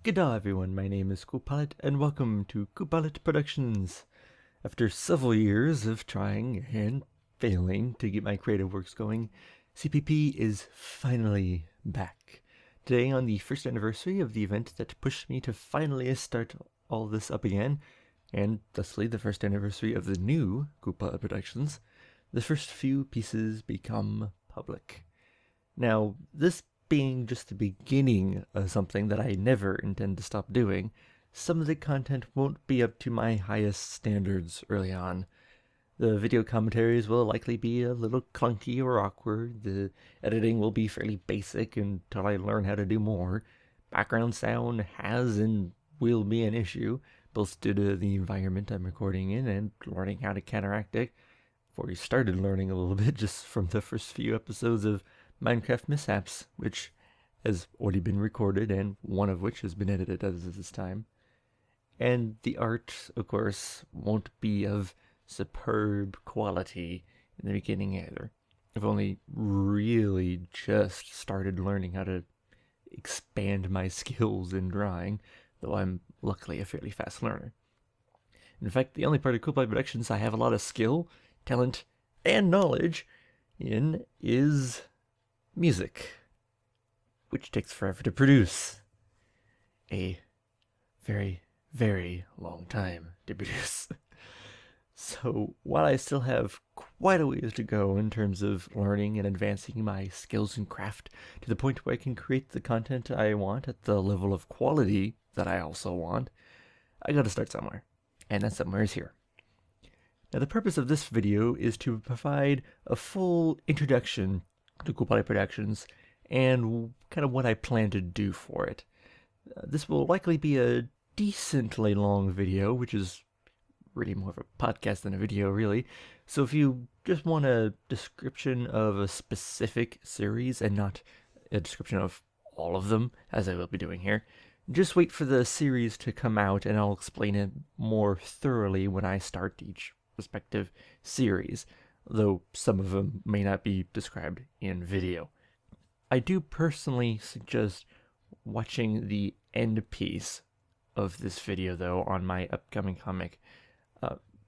G'day everyone, my name is Coolpilot and welcome to Coolpilot Productions. After several years of trying and failing to get my creative works going, CPP is finally back. Today, on the first anniversary of the event that pushed me to finally start all this up again, and thusly the first anniversary of the new Coolpilot Productions, the first few pieces become public. Now, this being just the beginning of something that I never intend to stop doing, some of the content won't be up to my highest standards early on. The video commentaries will likely be a little clunky or awkward, the editing will be fairly basic until I learn how to do more. Background sound has and will be an issue, both due to the environment I'm recording in and learning how to counteract it. I've already started learning a little bit just from the first few episodes of Minecraft Mishaps, which has already been recorded and one of which has been edited as of this time. And the art, of course, won't be of superb quality in the beginning either. I've only really just started learning how to expand my skills in drawing, though I'm luckily a fairly fast learner. In fact, the only part of Coolpilot Productions I have a lot of skill, talent, and knowledge in is music, which takes forever to produce. A very, very long time to produce. So while I still have quite a ways to go in terms of learning and advancing my skills and craft to the point where I can create the content I want at the level of quality that I also want, I gotta start somewhere, and that somewhere is here. Now the purpose of this video is to provide a full introduction to Coolpilot Productions and kind of what I plan to do for it. This will likely be a decently long video, which is really more of a podcast than a video, really. So if you just want a description of a specific series and not a description of all of them, as I will be doing here, just wait for the series to come out and I'll explain it more thoroughly when I start each respective series, though some of them may not be described in video. I do personally suggest watching the end piece of this video, though, on my upcoming comic,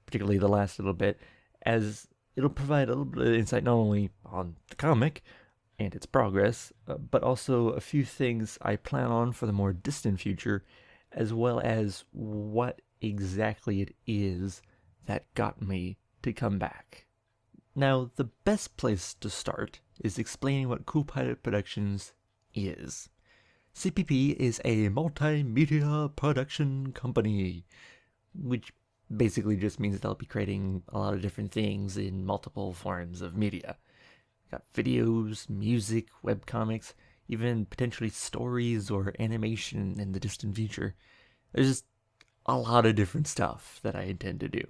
particularly the last little bit, as it'll provide a little bit of insight not only on the comic and its progress, but also a few things I plan on for the more distant future, as well as what exactly it is that got me to come back. Now, the best place to start is explaining what Coolpilot Productions is. CPP is a multimedia production company, which basically just means they'll be creating a lot of different things in multiple forms of media. Got videos, music, webcomics, even potentially stories or animation in the distant future. There's just a lot of different stuff that I intend to do.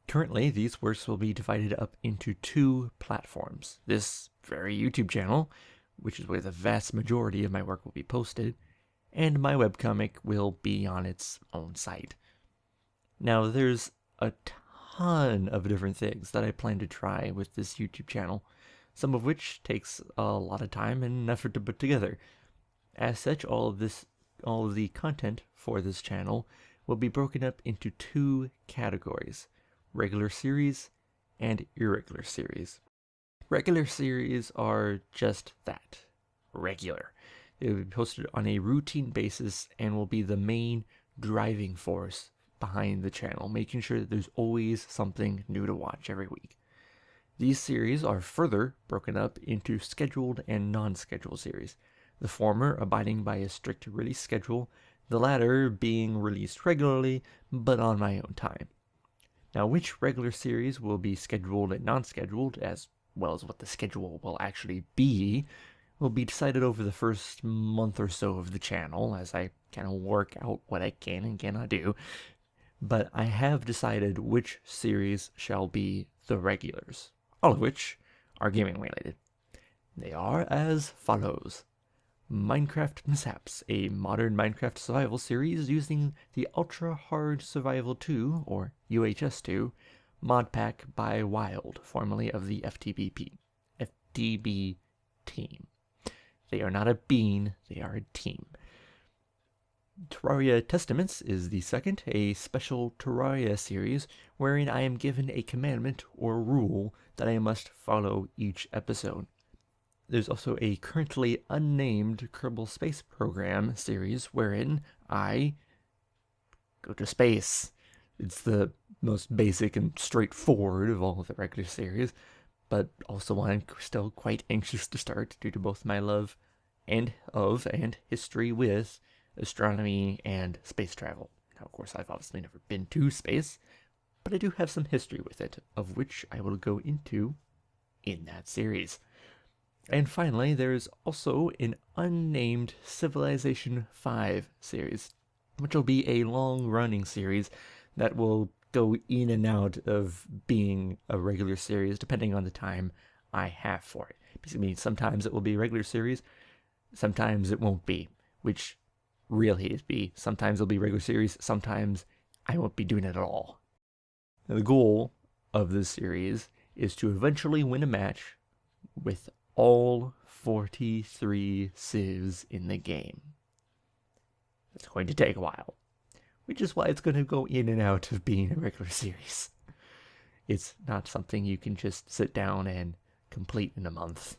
Currently, these works will be divided up into two platforms. This very YouTube channel, which is where the vast majority of my work will be posted, and my webcomic will be on its own site. Now, there's a ton of different things that I plan to try with this YouTube channel, some of which takes a lot of time and effort to put together. As such, all of the content for this channel will be broken up into two categories: Regular Series and Irregular Series. Regular Series are just that, regular. They will be posted on a routine basis and will be the main driving force behind the channel, making sure that there's always something new to watch every week. These series are further broken up into scheduled and non-scheduled series, the former abiding by a strict release schedule, the latter being released regularly but on my own time. Now, which regular series will be scheduled and non-scheduled, as well as what the schedule will actually be, will be decided over the first month or so of the channel, as I kind of work out what I can and cannot do. But I have decided which series shall be the regulars, all of which are gaming related. They are as follows: Minecraft Mishaps, a modern Minecraft survival series using the Ultra Hard Survival 2, or UHS2, mod pack by Wild, formerly of the FTB team. They are not a bean, they are a team. Terraria Testaments is the second, a special Terraria series wherein I am given a commandment or rule that I must follow each episode. There's also a currently unnamed Kerbal Space Program series wherein I go to space. It's the most basic and straightforward of all of the regular series, but also one I'm still quite anxious to start due to both my love and history with astronomy and space travel. Now, of course, I've obviously never been to space, but I do have some history with it, of which I will go into in that series. And finally, there's also an unnamed Civilization 5 series, which will be a long-running series that will go in and out of being a regular series depending on the time I have for it. Basically, sometimes it will be a regular series, sometimes it won't be, which really is be. Sometimes it'll be a regular series, sometimes I won't be doing it at all. Now, the goal of this series is to eventually win a match with all 43 civs in the game. It's going to take a while, which is why it's going to go in and out of being a regular series. It's not something you can just sit down and complete in a month.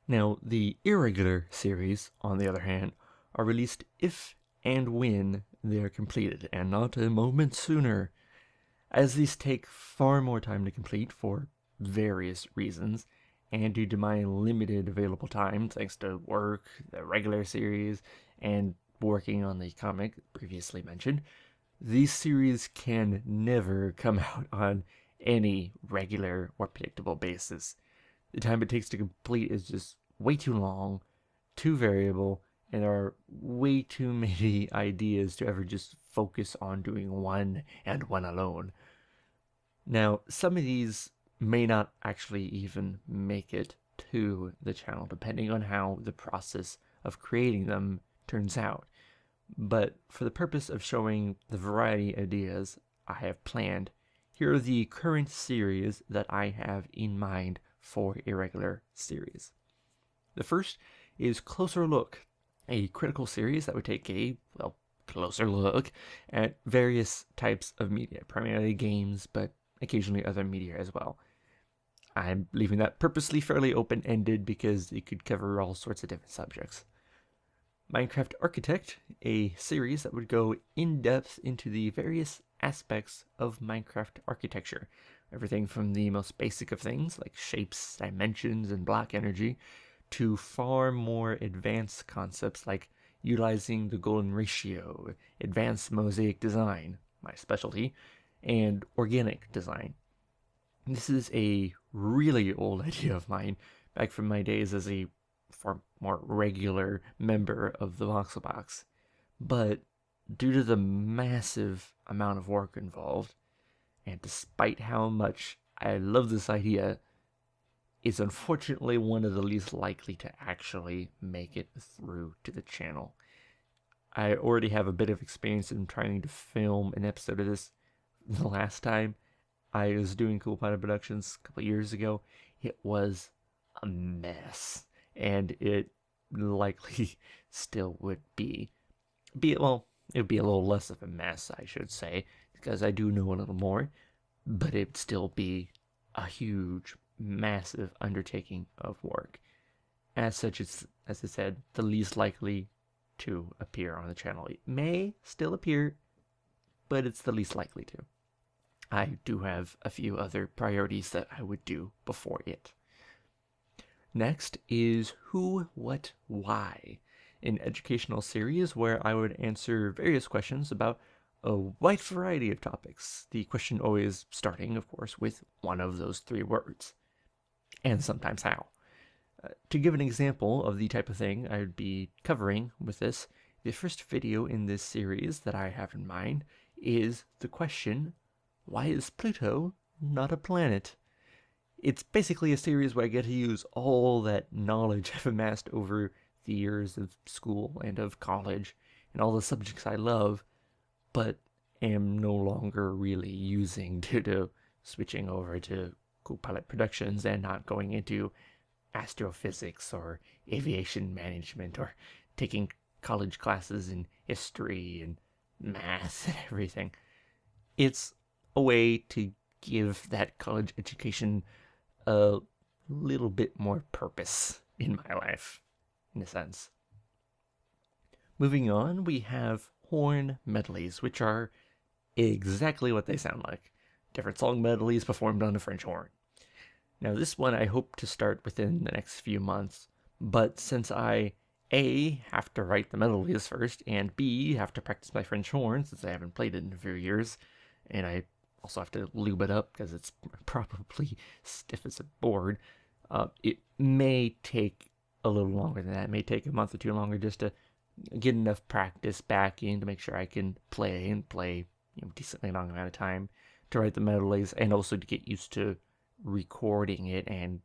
Now, the Irregular Series, on the other hand, are released if and when they are completed, and not a moment sooner, as these take far more time to complete for various reasons, and due to my limited available time, thanks to work, the regular series, and working on the comic previously mentioned, these series can never come out on any regular or predictable basis. The time it takes to complete is just way too long, too variable, and there are way too many ideas to ever just focus on doing one and one alone. Now, some of these may not actually even make it to the channel, depending on how the process of creating them turns out. But for the purpose of showing the variety of ideas I have planned, here are the current series that I have in mind for Irregular Series. The first is Closer Look, a critical series that would take a, closer look at various types of media, primarily games, but occasionally other media as well. I'm leaving that purposely fairly open-ended because it could cover all sorts of different subjects. Minecraft Architect, a series that would go in-depth into the various aspects of Minecraft architecture. Everything from the most basic of things, like shapes, dimensions, and block energy, to far more advanced concepts like utilizing the golden ratio, advanced mosaic design, my specialty, and organic design. This is a really old idea of mine, back from my days as a far more regular member of the VoxelBox. But due to the massive amount of work involved, and despite how much I love this idea, it's unfortunately one of the least likely to actually make it through to the channel. I already have a bit of experience in trying to film an episode of this. The last time I was doing Coolpilot Productions a couple years ago, it was a mess, and it likely still would be. It would be a little less of a mess, I should say, because I do know a little more, but it'd still be a huge, massive undertaking of work. As such, it's, as I said, the least likely to appear on the channel. It may still appear, but it's the least likely to. I do have a few other priorities that I would do before it. Next is Who, What, Why, an educational series where I would answer various questions about a wide variety of topics, the question always starting, of course, with one of those three words, and sometimes how. To give an example of the type of thing I would be covering with this, the first video in this series that I have in mind is the question, why is Pluto not a planet? It's basically a series where I get to use all that knowledge I've amassed over the years of school and of college and all the subjects I love, but am no longer really using due to switching over to Coolpilot Productions and not going into astrophysics or aviation management or taking college classes in history and math and everything. It's a way to give that college education a little bit more purpose in my life, in a sense. Moving on, we have horn medleys, which are exactly what they sound like. Different song medleys performed on a French horn. Now, this one I hope to start within the next few months, but since I A, have to write the medleys first, and B, have to practice my French horn since I haven't played it in a few years, and I also have to lube it up because it's probably stiff as a board, it may take a little longer than that. It may take a month or two longer just to get enough practice back in to make sure I can play decently long amount of time to write the medleys, and also to get used to recording it and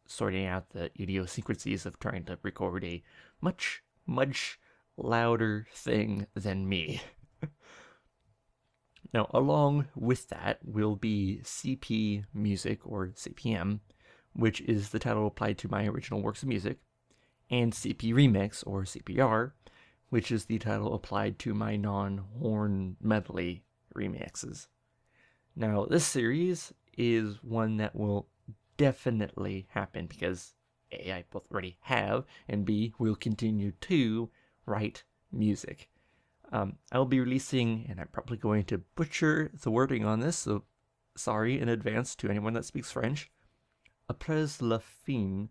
sorting out the idiosyncrasies of trying to record a much, much louder thing than me. Now, along with that will be CP Music, or CPM, which is the title applied to my original works of music, and CP Remix, or CPR, which is the title applied to my non-horn medley remixes. Now, this series is one that will definitely happen because A, I both already have, and B, will continue to write music. I'll be releasing, and I'm probably going to butcher the wording on this, so sorry in advance to anyone that speaks French, Après la fin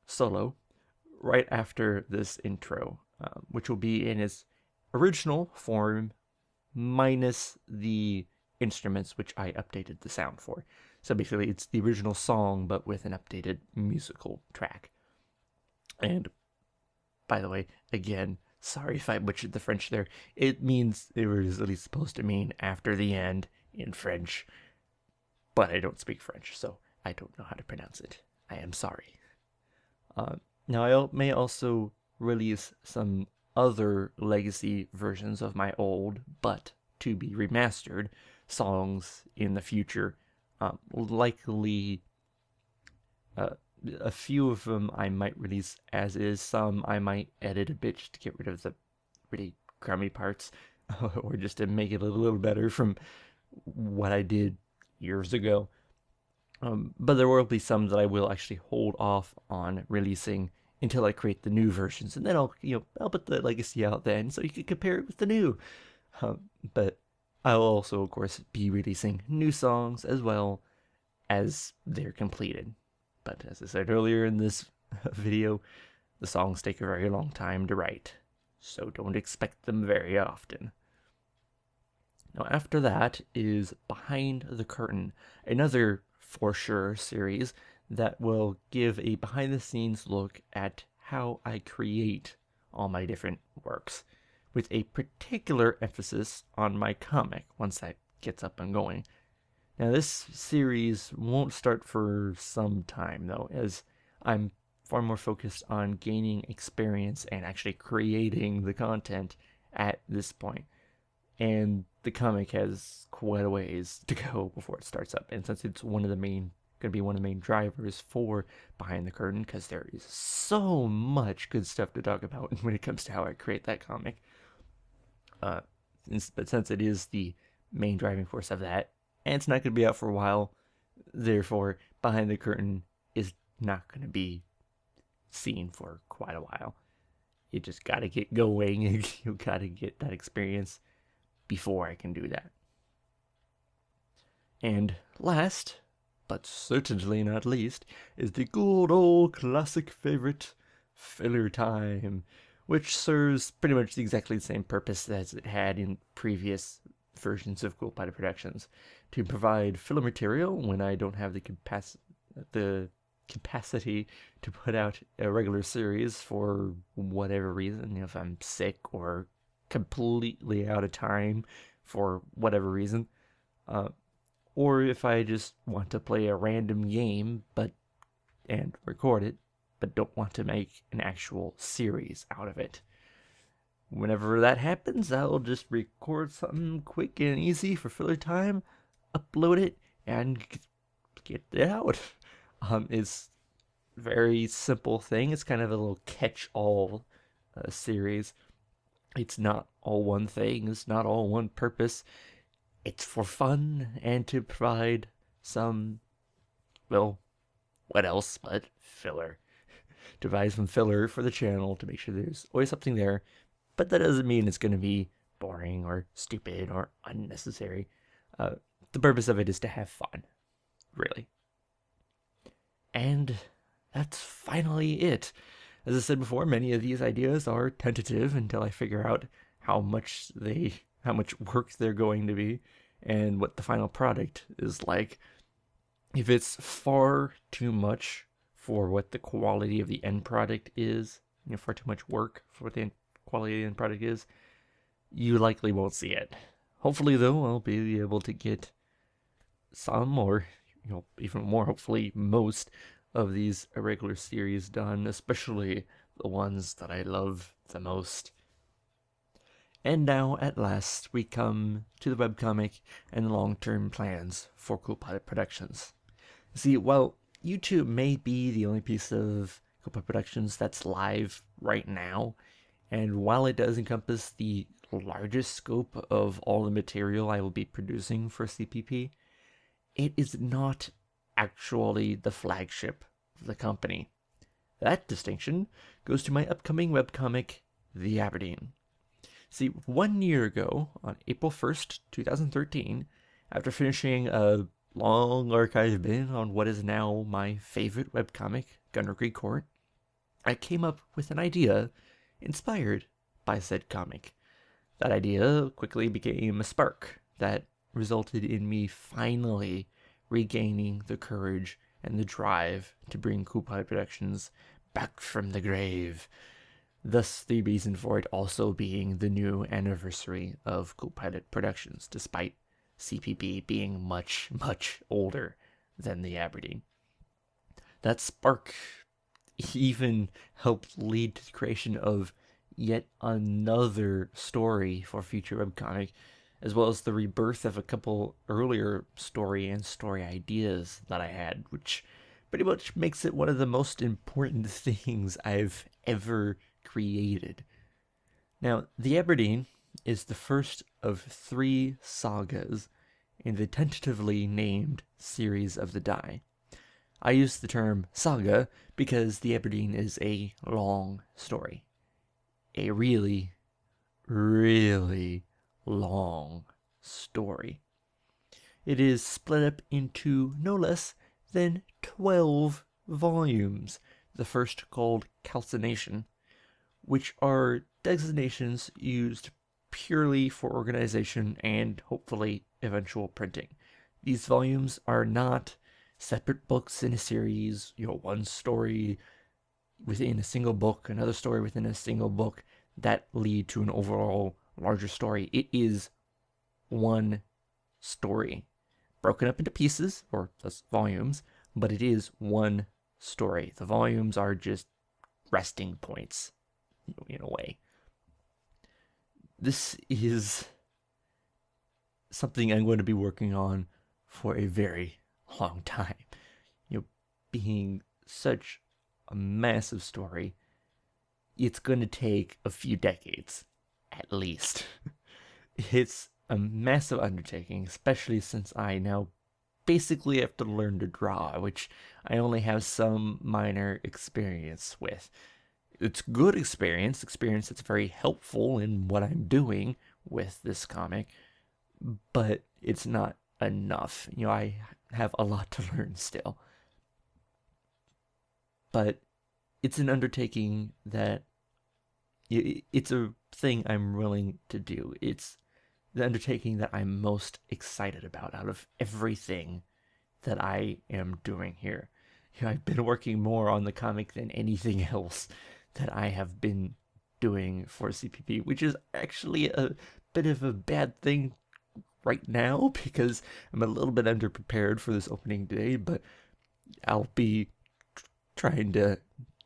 solo, right after this intro, which will be in its original form minus the instruments which I updated the sound for. So basically it's the original song but with an updated musical track. And by the way, again, sorry if I butchered the French there. It means, it was at least supposed to mean after the end in French, but I don't speak French, so I don't know how to pronounce it. I am sorry. Now I may also release some other legacy versions of my old but to be remastered songs in the future. Likely a few of them I might release as is. Some I might edit a bit just to get rid of the really crummy parts or just to make it a little better from what I did years ago. But there will be some that I will actually hold off on releasing until I create the new versions, and then I'll put the legacy out then so you can compare it with the new. But I'll also, of course, be releasing new songs as well as they're completed. But as I said earlier in this video, the songs take a very long time to write, so don't expect them very often. Now after that is Behind the Curtain, another for sure series that will give a behind the scenes look at how I create all my different works, with a particular emphasis on my comic once that gets up and going. Now this series won't start for some time though, as I'm far more focused on gaining experience and actually creating the content at this point. And the comic has quite a ways to go before it starts up. And since it's going to be one of the main drivers for Behind the Curtain, because there is so much good stuff to talk about when it comes to how I create that comic. But since it is the main driving force of that, and it's not going to be out for a while, therefore Behind the Curtain is not going to be seen for quite a while. You just got to get going, and you got to get that experience before I can do that. And last, but certainly not least, is the good old classic favorite, filler time, which serves pretty much exactly the same purpose as it had in previous versions of Coolpilot Productions, to provide filler material when I don't have the capacity to put out a regular series for whatever reason, if I'm sick or completely out of time for whatever reason, or if I just want to play a random game and record it, but don't want to make an actual series out of it. Whenever that happens, I'll just record something quick and easy for filler time, upload it, and get it out. It's a very simple thing. It's kind of a little catch-all series. It's not all one thing, it's not all one purpose. It's for fun and to provide some, well, what else but filler. To provide some filler for the channel to make sure there's always something there, but that doesn't mean it's going to be boring or stupid or unnecessary. The purpose of it is to have fun, really. And that's finally it. As I said before, many of these ideas are tentative until I figure out how much work they're going to be and what the final product is like. If it's far too much for what the quality of the end product is, far too much work for what the quality of the end product is, you likely won't see it. Hopefully, though, I'll be able to get some, or even more, hopefully most of these irregular series done, especially the ones that I love the most. And now, at last, we come to the webcomic and the long-term plans for Coolpilot Productions. See, while YouTube may be the only piece of Coolpilot Productions that's live right now, and while it does encompass the largest scope of all the material I will be producing for CPP, it is not actually the flagship of the company. That distinction goes to my upcoming webcomic, The Aberdeen. See, 1 year ago, on April 1st, 2013, after finishing a long archive bin on what is now my favorite webcomic, Gunner Creek Court, I came up with an idea inspired by said comic. That idea quickly became a spark that resulted in me finally regaining the courage and the drive to bring Coolpilot Productions back from the grave. Thus, the reason for it also being the new anniversary of Coolpilot Productions, despite CPP being much, much older than the Aberdeen. That spark even helped lead to the creation of yet another story for future webcomic, as well as the rebirth of a couple earlier story and story ideas that I had, which pretty much makes it one of the most important things I've ever created. Now, The Aberdeen is the first of 3 sagas in the tentatively named Series of the Die. I use the term saga because The Aberdeen is a long story. A really, really long story. It is split up into no less than 12 volumes, the first called Calcination, which are designations used purely for organization and hopefully eventual printing. These volumes are not separate books in a series, one story within a single book, another story within a single book that lead to an overall larger story. It is one story, broken up into pieces, or thus volumes, but it is one story. The volumes are just resting points, in a way. This is something I'm going to be working on for a very long time. Being such a massive story, it's going to take a few decades, at least. It's a massive undertaking, especially since I now basically have to learn to draw, which I only have some minor experience with. It's good experience that's very helpful in what I'm doing with this comic, but it's not enough. I have a lot to learn still. But it's an undertaking that it's a thing I'm willing to do. It's the undertaking that I'm most excited about out of everything that I am doing here. I've been working more on the comic than anything else that I have been doing for CPP, which is actually a bit of a bad thing right now because I'm a little bit underprepared for this opening day, but I'll be trying to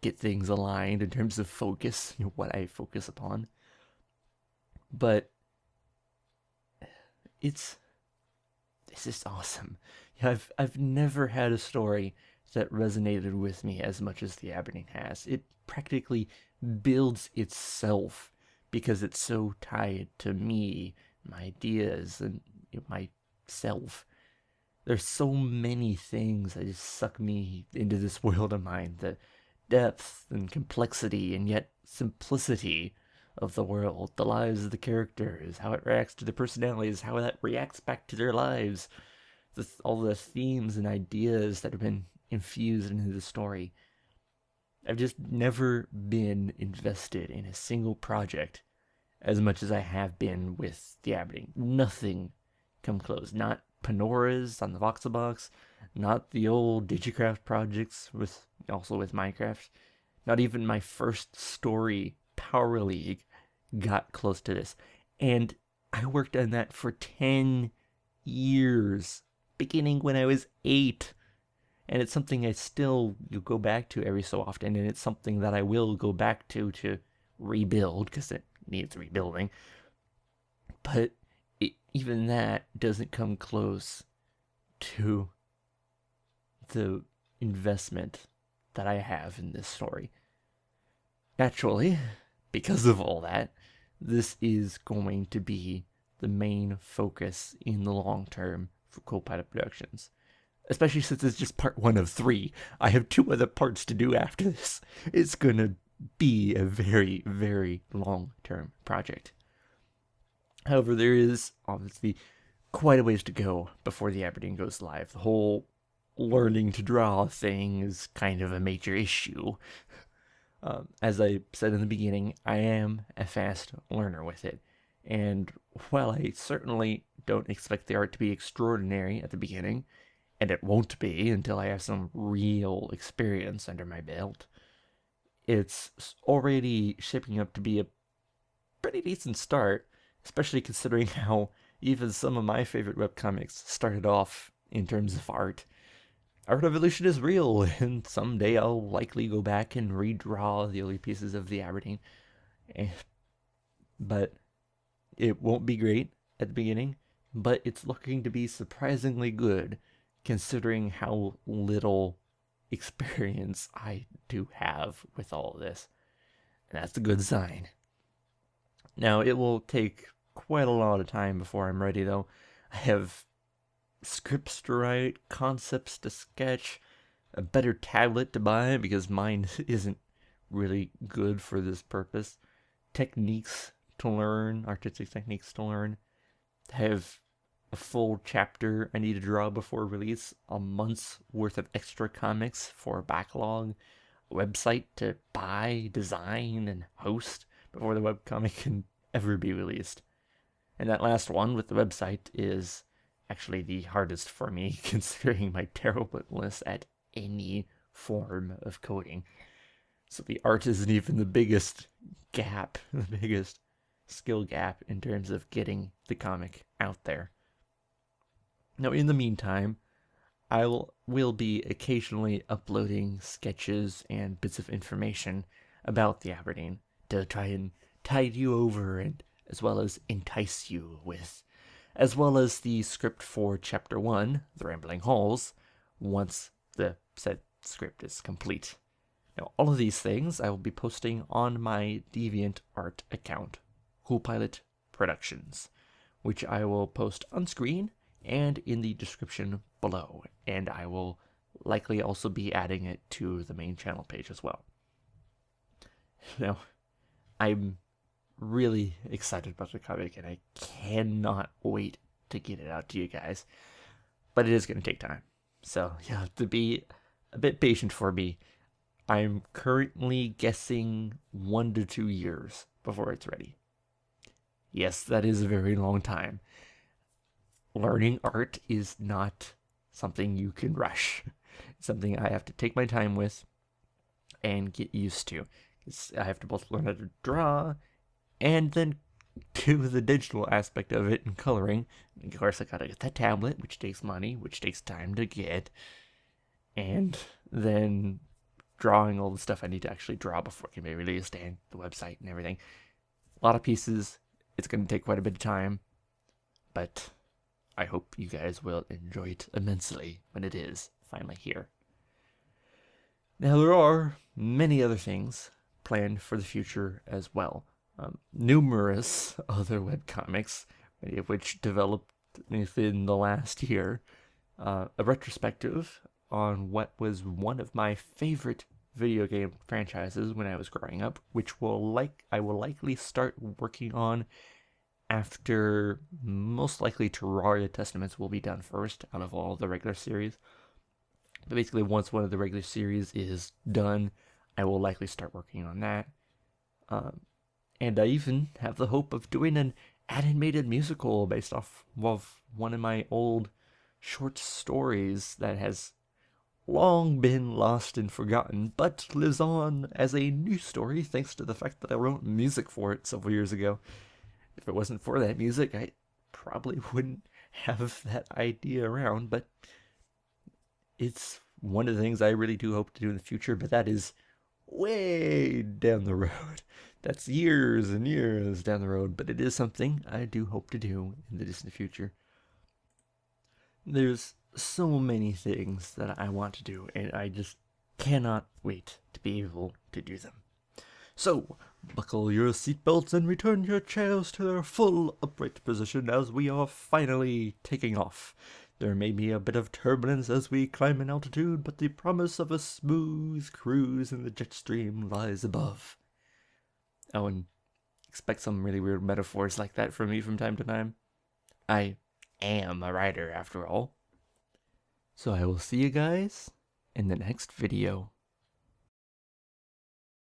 get things aligned in terms of focus, what I focus upon. But this is awesome. I've never had a story that resonated with me as much as The Aberdeen has. It practically builds itself because it's so tied to me, my ideas, and myself. There's so many things that just suck me into this world of mine. The depth and complexity and yet simplicity of the world, the lives of the characters, how it reacts to their personalities, how that reacts back to their lives, all the themes and ideas that have been infused into the story. I've just never been invested in a single project as much as I have been with the Aberdeen. Nothing come close. Not Panora's on the Voxel Box, not the old Digicraft projects also with Minecraft. Not even my first story, Power League, got close to this. And I worked on that for 10 years, beginning when I was 8. And it's something I still go back to every so often, and it's something that I will go back to rebuild, because it needs rebuilding. But even that doesn't come close to the investment that I have in this story. Naturally, because of all that, this is going to be the main focus in the long term for Coolpilot Productions. Especially since it's just part 1 of 3. I have 2 other parts to do after this. It's gonna be a very, very long-term project. However, there is obviously quite a ways to go before the Aberdeen goes live. The whole learning to draw thing is kind of a major issue. As I said in the beginning, I am a fast learner with it. And while I certainly don't expect the art to be extraordinary at the beginning, and it won't be until I have some real experience under my belt, it's already shaping up to be a pretty decent start, especially considering how even some of my favorite webcomics started off in terms of art. Art evolution is real, and someday I'll likely go back and redraw the early pieces of the Aberdeen. But it won't be great at the beginning, but it's looking to be surprisingly good, considering how little experience I do have with all of this. And that's a good sign. Now, it will take quite a lot of time before I'm ready, though. I have scripts to write, concepts to sketch, a better tablet to buy because mine isn't really good for this purpose, techniques to learn, artistic techniques to learn. I have a full chapter I need to draw before release, a month's worth of extra comics for a backlog, a website to buy, design, and host before the webcomic can ever be released. And that last one with the website is actually the hardest for me, considering my terribleness at any form of coding. So the art isn't even the biggest gap, the biggest skill gap in terms of getting the comic out there. Now, in the meantime, I will be occasionally uploading sketches and bits of information about the Aberdeen to try and tide you over, and as well as entice you with, as well as the script for Chapter 1, The Rambling Halls, once the said script is complete. Now, all of these things I will be posting on my DeviantArt account, Coolpilot Productions, which I will post on screen and in the description below, and I will likely also be adding it to the main channel page as well. Now, I'm really excited about the comic, and I cannot wait to get it out to you guys, but it is going to take time, so you have to be a bit patient for me. I'm currently guessing 1 to 2 years before it's ready. Yes, that is a very long time. Learning art is not something you can rush. It's something I have to take my time with and get used to. I have to both learn how to draw and then do the digital aspect of it and coloring. And of course, I gotta get that tablet, which takes money, which takes time to get, and then drawing all the stuff I need to actually draw before it can be released, and the website and everything. A lot of pieces. It's going to take quite a bit of time, but I hope you guys will enjoy it immensely when it is finally here. Now, there are many other things planned for the future as well. numerous other webcomics, many of which developed within the last year. A retrospective on what was one of my favorite video game franchises when I was growing up, which I will likely start working on after, most likely, Terraria Testaments will be done first out of all the regular series. But basically, once one of the regular series is done, I will likely start working on that. And I even have the hope of doing an animated musical based off of one of my old short stories that has long been lost and forgotten, but lives on as a new story thanks to the fact that I wrote music for it several years ago. If it wasn't for that music, I probably wouldn't have that idea around, but it's one of the things I really do hope to do in the future, but that is way down the road. That's years and years down the road, but it is something I do hope to do in the distant future. There's so many things that I want to do, and I just cannot wait to be able to do them. So, buckle your seatbelts and return your chairs to their full upright position as we are finally taking off. There may be a bit of turbulence as we climb in altitude, but the promise of a smooth cruise in the jet stream lies above. Oh, and expect some really weird metaphors like that from me from time to time. I am a writer, after all. So I will see you guys in the next video.